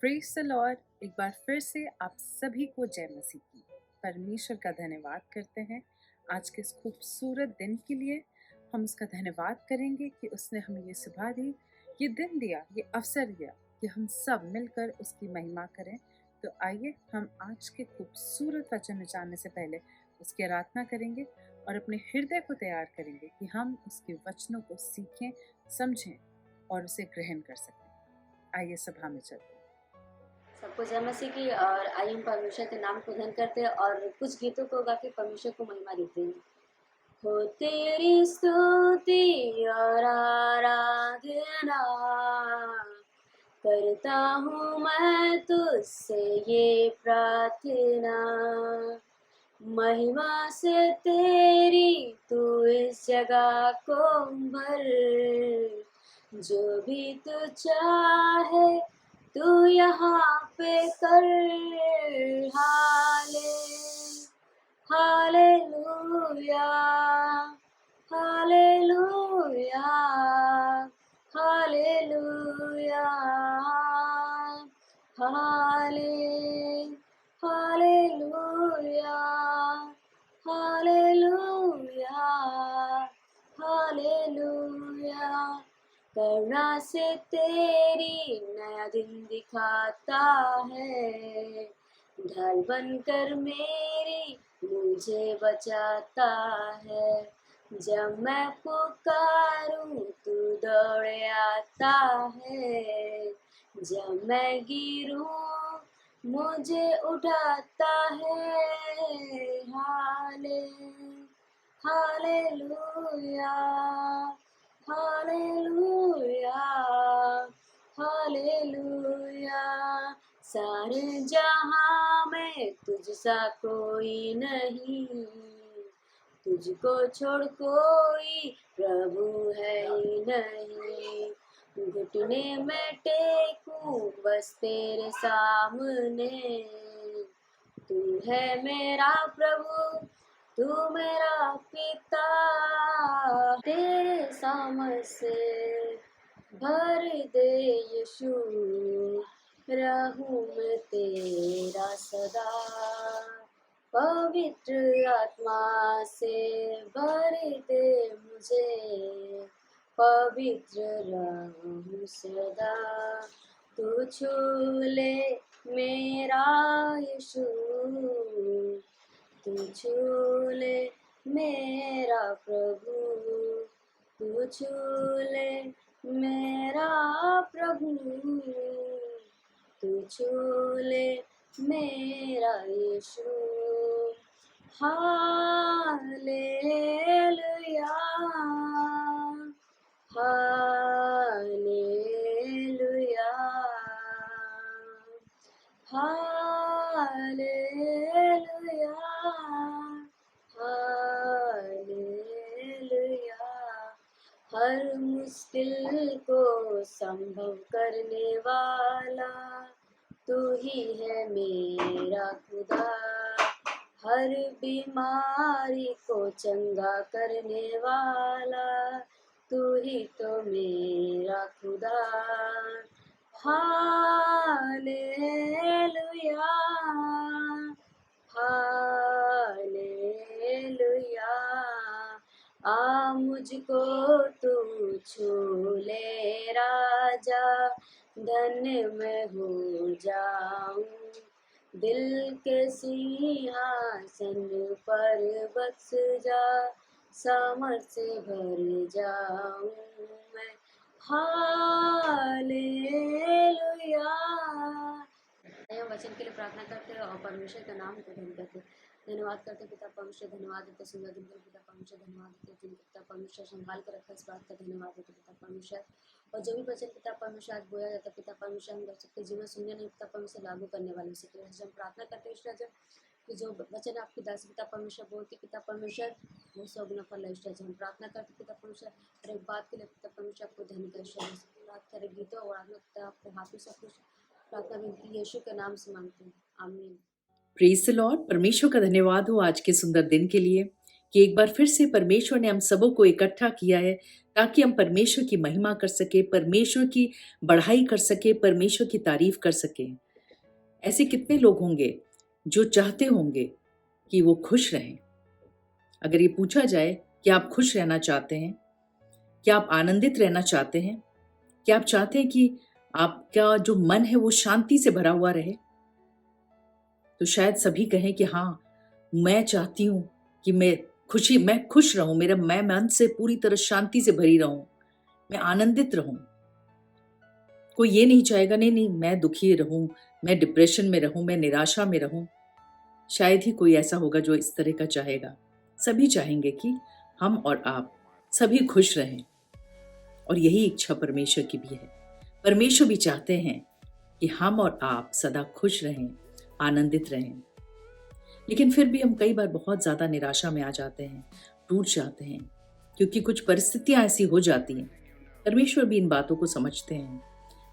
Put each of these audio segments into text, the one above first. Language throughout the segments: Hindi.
Praise the Lord. एक बार फिर से आप सभी को जय मसीह की। परमेश्वर का धन्यवाद करते हैं आज के इस खूबसूरत दिन के लिए। हम उसका धन्यवाद करेंगे कि उसने हमें ये सुबह दी, ये दिन दिया, ये अवसर दिया कि हम सब मिलकर उसकी महिमा करें। तो आइए हम आज के खूबसूरत वचन में जानने से पहले उसकी आराधना करेंगे और अपने हृदय को तैयार करेंगे कि हम उसके वचनों को सीखें, समझें और उसे ग्रहण कर सकें। आइए सभा में चलते हैं। सबको जय मसीह की। और आइए हम परमेश्वर के नाम को धन करते हैं और कुछ गीतों को गा के परमेश्वर को महिमा देते हैं। हो तेरी स्तुति और आराधना करता हूँ मैं तुझसे ये प्रार्थना, महिमा से तेरी तू इस जगह को भर, जो भी तू चाहे तू यहाँ पे कर। हाले हालेलुया हालेलुया हालेलुया हाले हालेलुया हालेलुया हालेलुया। करुणा से तेरी नया दिन दिखाता है, ढाल बनकर मेरी मुझे बचाता है। जब मैं पुकारूं तू दौड़े आता है, जब मैं गिरूं मुझे उठाता है। हाले हालेलुया हालेलुया हालेलुया। सारे जहां में तुझसा कोई नहीं, तुझको छोड़ कोई प्रभु है ही नहीं। घुटने में टेकूं बस तेरे सामने, तू है मेरा प्रभु, तू मेरा पिता। तेरे सामर्थ से भर दे यीशु, रहूं मैं तेरा सदा। पवित्र आत्मा से भर दे मुझे, पवित्र रहूं सदा। तू छू ले मेरा यीशु, तू छू ले मेरा प्रभु, तू छू ले मेरा प्रभु, तू छू ले मेरा Yeshu. Hallelujah hallelujah hallelujah hallelujah. हर मुश्किल को संभव करने वाला तू ही है मेरा खुदा, हर बीमारी को चंगा करने वाला तू ही तो मेरा खुदा। Hallelujah hallelujah. आ मुझको तू छू ले राजा, धन्य मैं हो जाऊं। दिल के सिंहासन पर बस जा, सामर्थ से भर जाऊं मैं। हालेलुया। हम वचन के लिए प्रार्थना करते हैं और परमेश्वर का नाम को धन्य करते हैं। धन्यवाद करते हैं पिता परमेश्वर, धन्यवाद देते सुंदर दिन के लिए पिता परमेश्वर, धन्यवाद देते जिन पिता परमेश्वर संभाल कर रखा इस बात का धन्यवाद देते पिता परमेश्वर। और जो भी वचन पिता परमेश्वर आज बोया जाता है पिता परमेश्वर, हम सबके जीवन सुनने नहीं पिता परमेश्वर लागू करने वाले से हम प्रार्थना करते हैं ईश्वर कि जो वचन आपकी दास पिता परमेश्वर बोलती पिता परमेश्वर वो सौ गुना फल है ईश्वर। हम प्रार्थना करते पिता परमेश्वर हर एक बात के लिए पिता परमेश्वर आपको धन्य कर ईश्वर। हर गीतों और आत्मा पिता आपके हाथ में सब कुछ प्रार्थना विनती यीशु के नाम से मांगते हैं, आमीन। Praise the Lord. परमेश्वर का धन्यवाद हो आज के सुंदर दिन के लिए। कि एक बार फिर से परमेश्वर ने हम सबों को इकट्ठा किया है ताकि हम परमेश्वर की महिमा कर सके, परमेश्वर की बढ़ाई कर सके, परमेश्वर की तारीफ कर सके। ऐसे कितने लोग होंगे जो चाहते होंगे कि वो खुश रहें। अगर ये पूछा जाए कि आप खुश रहना चाहते हैं, क्या आप आनंदित रहना चाहते हैं, क्या आप चाहते हैं कि आपका जो मन है वो शांति से भरा हुआ रहे, तो शायद सभी कहें कि हाँ, मैं चाहती हूँ कि मैं खुश रहूं, मैं मन से पूरी तरह शांति से भरी रहूं, मैं आनंदित रहूं। कोई ये नहीं चाहेगा नहीं नहीं मैं दुखी रहूं, मैं डिप्रेशन में रहूं, मैं निराशा में रहूं। शायद ही कोई ऐसा होगा जो इस तरह का चाहेगा। सभी चाहेंगे कि हम और आप सभी खुश रहें, और यही इच्छा परमेश्वर की भी है। परमेश्वर भी चाहते हैं कि हम और आप सदा खुश रहें, आनंदित रहें। लेकिन फिर भी हम कई बार बहुत ज़्यादा निराशा में आ जाते हैं, टूट जाते हैं, क्योंकि कुछ परिस्थितियां ऐसी हो जाती हैं। परमेश्वर भी इन बातों को समझते हैं,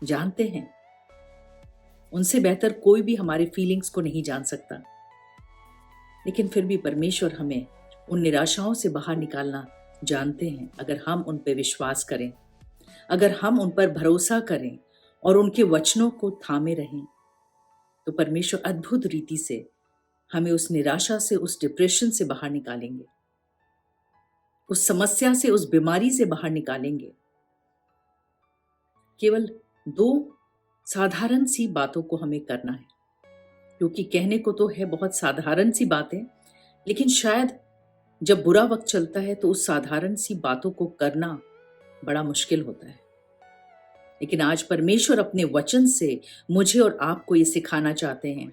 जानते हैं। उनसे बेहतर कोई भी हमारे फीलिंग्स को नहीं जान सकता। लेकिन फिर भी परमेश्वर हमें उन निराशाओं से बाहर निकालना जानते हैं, अगर हम उन पर विश्वास करें, अगर हम उन पर भरोसा करें और उनके वचनों को थामे रहें, तो परमेश्वर अद्भुत रीति से हमें उस निराशा से, उस डिप्रेशन से बाहर निकालेंगे, उस समस्या से, उस बीमारी से बाहर निकालेंगे। केवल 2 साधारण सी बातों को हमें करना है, क्योंकि कहने को तो है बहुत साधारण सी बातें, लेकिन शायद जब बुरा वक्त चलता है तो उस साधारण सी बातों को करना बड़ा मुश्किल होता है। लेकिन आज परमेश्वर अपने वचन से मुझे और आपको ये सिखाना चाहते हैं।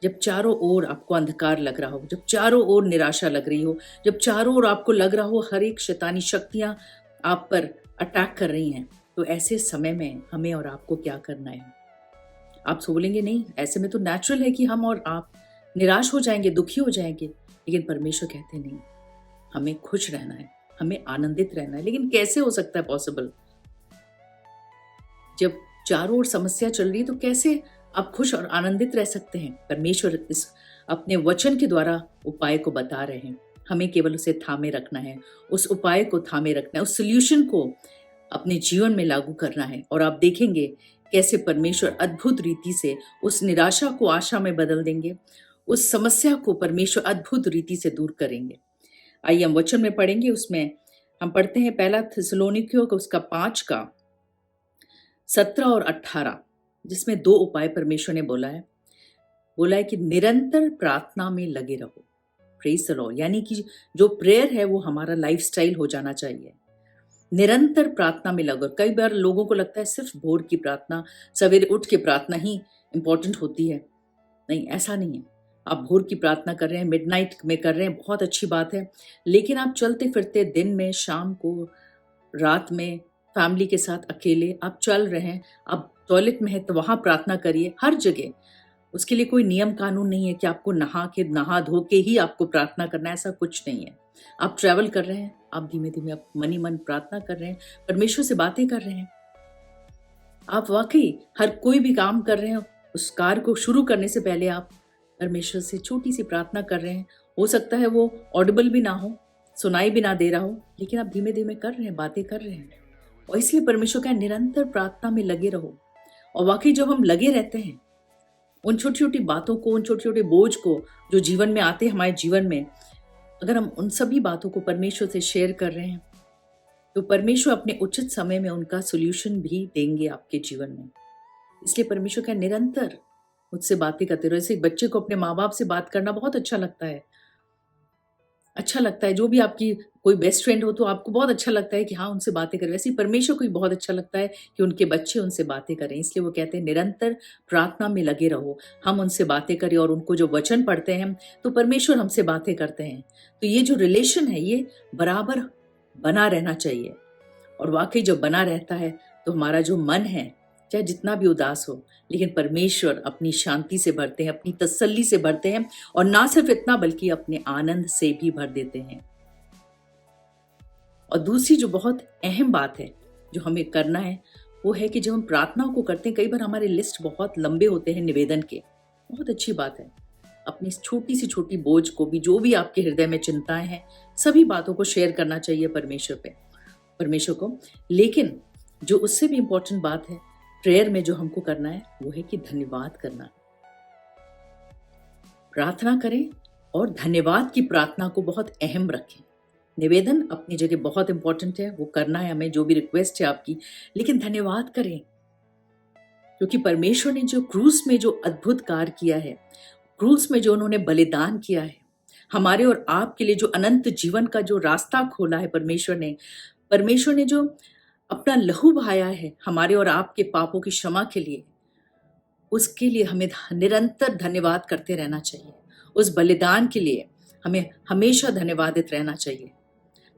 जब चारों ओर आपको अंधकार लग रहा हो, जब चारों ओर निराशा लग रही हो, जब चारों ओर आपको लग रहा हो हर एक शैतानी शक्तियां आप पर अटैक कर रही हैं, तो ऐसे समय में हमें और आपको क्या करना है? आप बोलेंगे नहीं, ऐसे में तो नेचुरल है कि हम और आप निराश हो जाएंगे, दुखी हो जाएंगे। लेकिन परमेश्वर कहते नहीं, हमें खुश रहना है, हमें आनंदित रहना है। लेकिन कैसे हो सकता है पॉसिबल? जब चारों ओर समस्या चल रही है तो कैसे आप खुश और आनंदित रह सकते हैं? परमेश्वर इस अपने वचन के द्वारा उपाय को बता रहे हैं। हमें केवल उसे थामे रखना है, उस उपाय को थामे रखना है, उस सॉल्यूशन को अपने जीवन में लागू करना है, और आप देखेंगे कैसे परमेश्वर अद्भुत रीति से उस निराशा को आशा में बदल देंगे, उस समस्या को परमेश्वर अद्भुत रीति से दूर करेंगे। आइए हम वचन में पढ़ेंगे। उसमें हम पढ़ते हैं पहला थिस्सलुनीकियों का उसका 5 का 17 और 18, जिसमें 2 उपाय परमेश्वर ने बोला है कि निरंतर प्रार्थना में लगे रहो। Praise the Lord. यानी कि जो प्रेयर है वो हमारा लाइफस्टाइल हो जाना चाहिए। निरंतर प्रार्थना में लगो। कई बार लोगों को लगता है सिर्फ भोर की प्रार्थना, सवेरे उठ के प्रार्थना ही इंपॉर्टेंट होती है। नहीं, ऐसा नहीं है। आप भोर की प्रार्थना कर रहे हैं, मिडनाइट में कर रहे हैं, बहुत अच्छी बात है। लेकिन आप चलते फिरते दिन में, शाम को, रात में, फैमिली के साथ अकेले आप चल रहे हैं, आप टॉयलेट में है तो वहाँ प्रार्थना करिए। हर जगह उसके लिए कोई नियम कानून नहीं है कि आपको नहा धो के ही आपको प्रार्थना करना है, ऐसा कुछ नहीं है। आप ट्रैवल कर रहे हैं, आप धीमे धीमे आप मनी मन प्रार्थना कर रहे हैं, परमेश्वर से बातें कर रहे हैं। आप वाकई हर कोई भी काम कर रहे हैं, उस कार्य को शुरू करने से पहले आप परमेश्वर से छोटी सी प्रार्थना कर रहे हैं। हो सकता है वो ऑडिबल भी ना हो, सुनाई भी ना दे रहा हो, लेकिन आप धीमे धीमे कर रहे हैं, बातें कर रहे हैं। और इसलिए परमेश्वर का निरंतर प्रार्थना में लगे रहो। और वाकई जब हम लगे रहते हैं, उन छोटी छोटी बातों को, उन छोटे छोटे बोझ को जो जीवन में आते हैं हमारे जीवन में, अगर हम उन सभी बातों को परमेश्वर से शेयर कर रहे हैं, तो परमेश्वर अपने उचित समय में उनका सोल्यूशन भी देंगे आपके जीवन में। इसलिए परमेश्वर का निरंतर मुझसे बातें करते रहो। जैसे बच्चे को अपने माँ बाप से बात करना बहुत अच्छा लगता है। अच्छा लगता है, जो भी आपकी कोई बेस्ट फ्रेंड हो तो आपको बहुत अच्छा लगता है कि हाँ उनसे बातें करें। वैसे ही परमेश्वर को भी बहुत अच्छा लगता है कि उनके बच्चे उनसे बातें करें। इसलिए वो कहते हैं निरंतर प्रार्थना में लगे रहो, हम उनसे बातें करें। और उनको जो वचन पढ़ते हैं तो परमेश्वर हमसे बातें करते हैं। तो ये जो रिलेशन है ये बराबर बना रहना चाहिए। और वाकई जब बना रहता है तो हमारा जो मन है, चाहे जितना भी उदास हो, लेकिन परमेश्वर अपनी शांति से भरते हैं, अपनी तसल्ली से भरते हैं। और ना सिर्फ इतना बल्कि अपने आनंद से भी भर देते हैं। और दूसरी जो बहुत अहम बात है जो हमें करना है, वो है कि जब हम प्रार्थना को करते हैं, कई बार हमारे लिस्ट बहुत लंबे होते हैं निवेदन के। बहुत अच्छी बात है, अपनी छोटी सी छोटी बोझ को भी, जो भी आपके हृदय में चिंताएं हैं, सभी बातों को शेयर करना चाहिए परमेश्वर को। लेकिन जो उससे भी इंपॉर्टेंट बात है प्रेयर में जो हमको करना है वो है कि धन्यवाद करना। प्रार्थना करें और धन्यवाद की प्रार्थना को बहुत अहम रखें। निवेदन अपनी जगह बहुत इंपॉर्टेंट है, वो करना है हमें, जो भी रिक्वेस्ट है आपकी, लेकिन धन्यवाद करें क्योंकि परमेश्वर ने जो क्रूस में जो अद्भुत कार्य किया है, क्रूस में जो उन्होंने बलिदान किया है, हमारे और आपके लिए जो अनंत जीवन का जो रास्ता खोला है परमेश्वर ने जो अपना लहू बहाया है हमारे और आपके पापों की क्षमा के लिए, उसके लिए हमें निरंतर धन्यवाद करते रहना चाहिए। उस बलिदान के लिए हमें हमेशा धन्यवादित रहना चाहिए।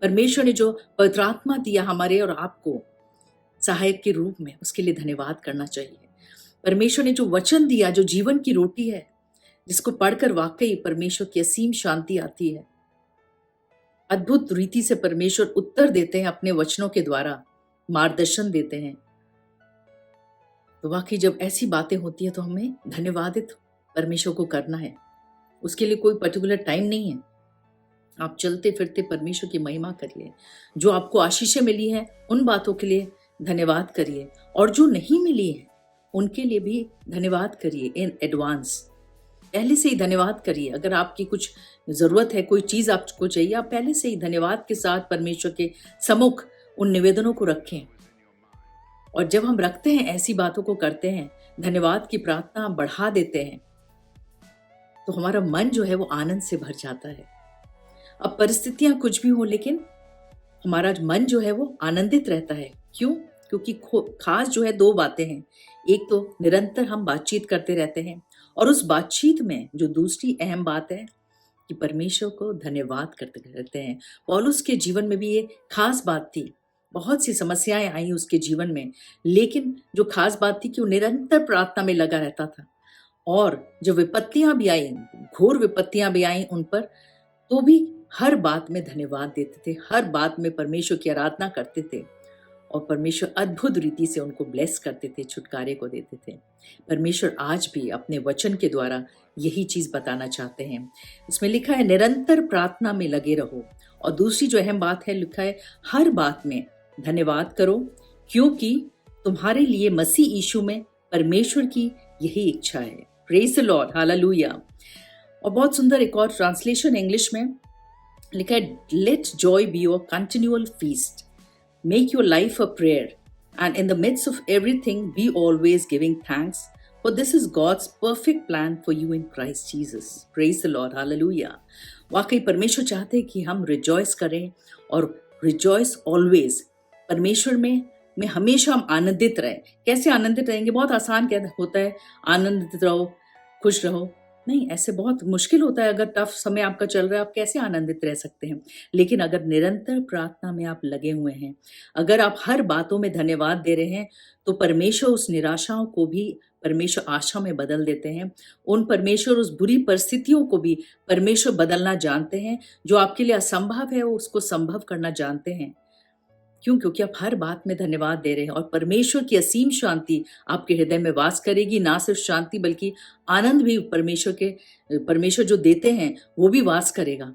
परमेश्वर ने जो पवित्र आत्मा दिया हमारे और आपको सहायक के रूप में, उसके लिए धन्यवाद करना चाहिए। परमेश्वर ने जो वचन दिया, जो जीवन की रोटी है, जिसको पढ़कर वाकई परमेश्वर की असीम शांति आती है। अद्भुत रीति से परमेश्वर उत्तर देते हैं अपने वचनों के द्वारा, मार्गदर्शन देते हैं। तो वाकई जब ऐसी बातें होती है तो हमें धन्यवादित परमेश्वर को करना है। उसके लिए कोई पर्टिकुलर टाइम नहीं है। आप चलते फिरते परमेश्वर की महिमा करिए। जो आपको आशीषें मिली हैं उन बातों के लिए धन्यवाद करिए, और जो नहीं मिली है उनके लिए भी धन्यवाद करिए इन एडवांस। पहले से ही धन्यवाद करिए। अगर आपकी कुछ जरूरत है, कोई चीज आपको चाहिए, आप पहले से ही धन्यवाद के साथ परमेश्वर के सम्मुख उन निवेदनों को रखें। और जब हम रखते हैं, ऐसी बातों को करते हैं, धन्यवाद की प्रार्थना बढ़ा देते हैं, तो हमारा मन जो है वो आनंद से भर जाता है। अब परिस्थितियां कुछ भी हो, लेकिन हमारा मन जो है वो आनंदित रहता है। क्यों? क्योंकि खास जो है दो बातें हैं। एक तो निरंतर हम बातचीत करते रहते हैं, और उस बातचीत में जो दूसरी अहम बात है कि परमेश्वर को धन्यवाद करते रहते हैं। पौलुस के जीवन में भी ये खास बात थी। बहुत सी समस्याएं आई उसके जीवन में, लेकिन जो खास बात थी कि वो निरंतर प्रार्थना में लगा रहता था। और जो विपत्तियां भी आई, घोर विपत्तियां भी आई उन पर, तो भी हर बात में धन्यवाद देते थे, हर बात में परमेश्वर की आराधना करते थे, और परमेश्वर अद्भुत रीति से उनको ब्लेस करते थे, छुटकारे को देते थे। परमेश्वर आज भी अपने वचन के द्वारा यही चीज बताना चाहते हैं। इसमें लिखा है निरंतर प्रार्थना में लगे रहो, और दूसरी जो अहम बात है, लिखा है हर बात में धन्यवाद करो, क्योंकि तुम्हारे लिए मसीह यीशु में परमेश्वर की यही इच्छा है। Praise the Lord, hallelujah. और बहुत सुंदर एक और ट्रांसलेशन इंग्लिश में लिखा है, let joy be your continual feast, make your life a prayer, and in the midst of everything be always giving thanks, for this is God's perfect plan for you in Christ Jesus. Praise the Lord, hallelujah. वाकई परमेश्वर चाहते हैं कि हम रिजॉइस करें, और रिजॉइस ऑलवेज। परमेश्वर में हमेशा हम आनंदित रहें। कैसे आनंदित रहेंगे? बहुत आसान क्या होता है, आनंदित रहो, खुश रहो। नहीं, ऐसे बहुत मुश्किल होता है। अगर टफ समय आपका चल रहा है, आप कैसे आनंदित रह सकते हैं? लेकिन अगर निरंतर प्रार्थना में आप लगे हुए हैं, अगर आप हर बातों में धन्यवाद दे रहे हैं, तो परमेश्वर उस निराशाओं को भी परमेश्वर आशा में बदल देते हैं। परमेश्वर उस बुरी परिस्थितियों को भी परमेश्वर बदलना जानते हैं। जो आपके लिए असंभव है, वो उसको संभव करना जानते हैं। क्यों? क्योंकि आप हर बात में धन्यवाद दे रहे हैं, और परमेश्वर की असीम शांति आपके हृदय में वास करेगी। ना सिर्फ शांति बल्कि आनंद भी परमेश्वर जो देते हैं वो भी वास करेगा।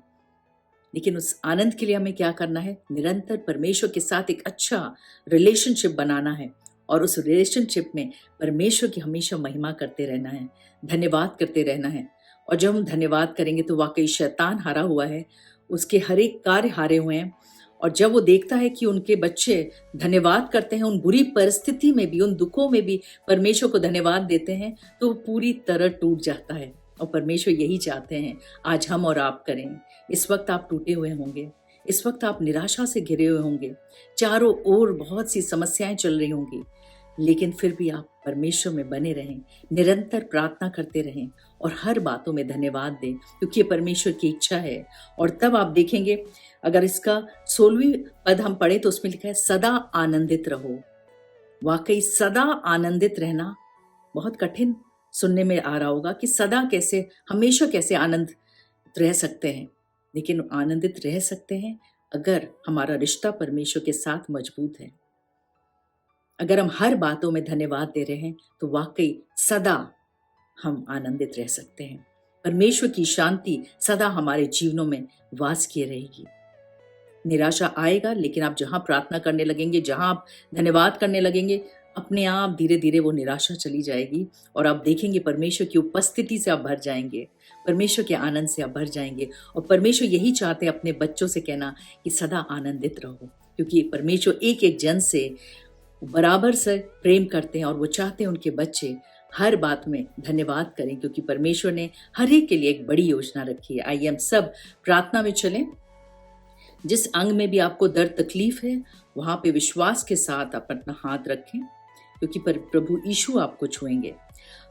लेकिन उस आनंद के लिए हमें क्या करना है? निरंतर परमेश्वर के साथ एक अच्छा रिलेशनशिप बनाना है, और उस रिलेशनशिप में परमेश्वर की हमेशा महिमा करते रहना है, धन्यवाद करते रहना है। और जब हम धन्यवाद करेंगे तो वाकई शैतान हारा हुआ है, उसके हर एक कार्य हारे हुए हैं। और जब वो देखता है कि उनके बच्चे धन्यवाद करते हैं, उन बुरी परिस्थिति में भी, उन दुखों में भी परमेश्वर को धन्यवाद देते हैं, तो वो पूरी तरह टूट जाता है। और परमेश्वर यही चाहते हैं आज हम और आप करें। इस वक्त आप टूटे हुए होंगे, इस वक्त आप निराशा से घिरे हुए होंगे, चारों ओर बहुत सी समस्याएं चल रही होंगी, लेकिन फिर भी आप परमेश्वर में बने रहें, निरंतर प्रार्थना करते रहें, और हर बातों में धन्यवाद दें, क्योंकि ये परमेश्वर की इच्छा है। और तब आप देखेंगे, अगर इसका 16वीं पद हम पढ़े तो उसमें लिखा है सदा आनंदित रहो। वाकई सदा आनंदित रहना बहुत कठिन सुनने में आ रहा होगा कि सदा कैसे, हमेशा कैसे आनंदित रह सकते हैं। लेकिन आनंदित रह सकते हैं अगर हमारा रिश्ता परमेश्वर के साथ मजबूत है। अगर हम हर बातों में धन्यवाद दे रहे हैं तो वाकई सदा हम आनंदित रह सकते हैं। परमेश्वर की शांति सदा हमारे जीवनों में वास किए रहेगी। निराशा आएगा, लेकिन आप जहाँ प्रार्थना करने लगेंगे, जहाँ आप धन्यवाद करने लगेंगे, अपने आप धीरे-धीरे वो निराशा चली जाएगी और आप देखेंगे परमेश्वर की उपस्थिति से आप भर जाएँगे, परमेश्वर के आनंद से आप भर जाएँगे। और परमेश्वर यही चाहते हैं अपने बच्चों से कहना कि सदा आनंदित रहो, क्योंकि परमेश्वर एक-एक जन से बराबर से प्रेम करते हैं और वो चाहते हैं उनके बच्चे हर बात में धन्यवाद करें, क्योंकि परमेश्वर ने हर एक के लिए एक बड़ी योजना रखी है। आइए हम सब प्रार्थना में चलें। जिस अंग में भी आपको दर्द तकलीफ है, वहां पे विश्वास के साथ आप अपना हाथ रखें, क्योंकि प्रभु यीशु आपको छुएंगे।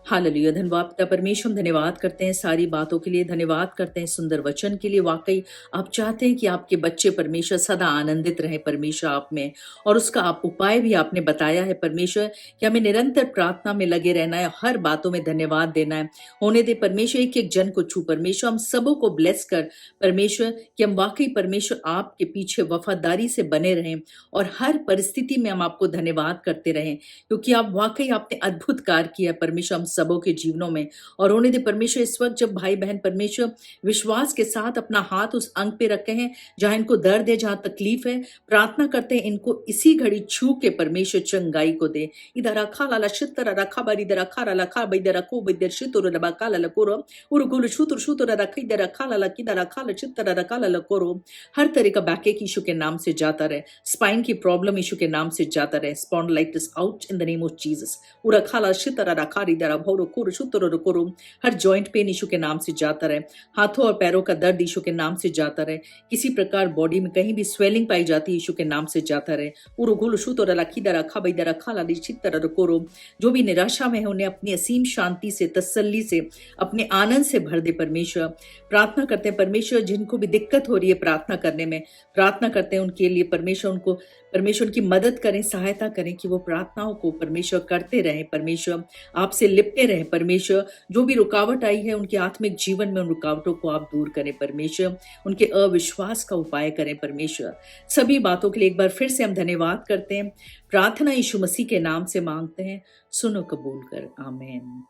हालेलुया। धन्यवाद पिता परमेश्वर, हम धन्यवाद करते हैं सारी बातों के लिए, धन्यवाद करते हैं सुंदर वचन के लिए। वाकई आप चाहते हैं कि आपके बच्चे परमेश्वर सदा आनंदित रहे परमेश्वर आप में, और उसका आप उपाय भी आपने बताया है परमेश्वर कि हमें निरंतर प्रार्थना में लगे रहना है, हर बातों में धन्यवाद देना है। होने दे परमेश्वर एक एक जन को छू परमेश्वर, हम सबों को ब्लेस कर परमेश्वर कि हम वाकई परमेश्वर आपके पीछे वफादारी से बने रहें और हर परिस्थिति में हम आपको धन्यवाद करते रहें, क्योंकि आप वाकई आपने अद्भुत कार्य किया परमेश्वर हम सबों के जीवनों में। और होने दे परमेश्वर इस वक्त जब भाई बहन परमेश्वर विश्वास के साथ अपना हाथ उस अंग पे रखे हैं जहां इनको दर्द है, जहां तकलीफ है, प्रार्थना करते हैं इनको इसी घड़ी छू के परमेश्वर चंगाई को दे। इधर रखा लाला शितर रखा बारी इधर रखा रखा बैदर रखो बैदर शितुर रबका लकोरो उरगुल शुतुर शुतुर रखा इधर रखा लाला किधर रखा लचितर रखा लकोरो। हर तरह का बैक एक इशू के नाम से जाता रहे, स्पाइन की प्रॉब्लम इशू के नाम से जाता रहे, spondylitis out in the name of Jesus. उरखा शितर रखा इधर भोरो कुर शुतर करो। हर जॉइंट पेन इशू के नाम से जाता रहे, हाथों और पैरों का दर्द इशू के नाम से जाता रहे, किसी प्रकार बॉडी में कहीं भी स्वेलिंग पाई जाती है इशू के नाम से जाता रहे। उरुगुल शुतर रखी दर रखा बैदर रखा लाली चितर करो। जो भी निराशा में है उन्हें अपनी असीम शांति से, तसल्ली से, अपने आनंद से भर दे परमेश्वर। प्रार्थना करते हैं परमेश्वर जिनको भी दिक्कत हो रही है प्रार्थना करने में, प्रार्थना करते हैं उनके लिए परमेश्वर, उनको परमेश्वर उनकी मदद करें, सहायता करें कि वो प्रार्थनाओं को परमेश्वर करते रहें, परमेश्वर आपसे लिपटे रहें। परमेश्वर जो भी रुकावट आई है उनके आत्मिक जीवन में, उन रुकावटों को आप दूर करें परमेश्वर, उनके अविश्वास का उपाय करें परमेश्वर। सभी बातों के लिए एक बार फिर से हम धन्यवाद करते हैं। प्रार्थना यीशु मसीह के नाम से मांगते हैं, सुनो कबूल कर, आमीन।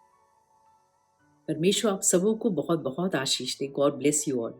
परमेश्वर आप सबों को बहुत बहुत आशीष दे। God bless you all.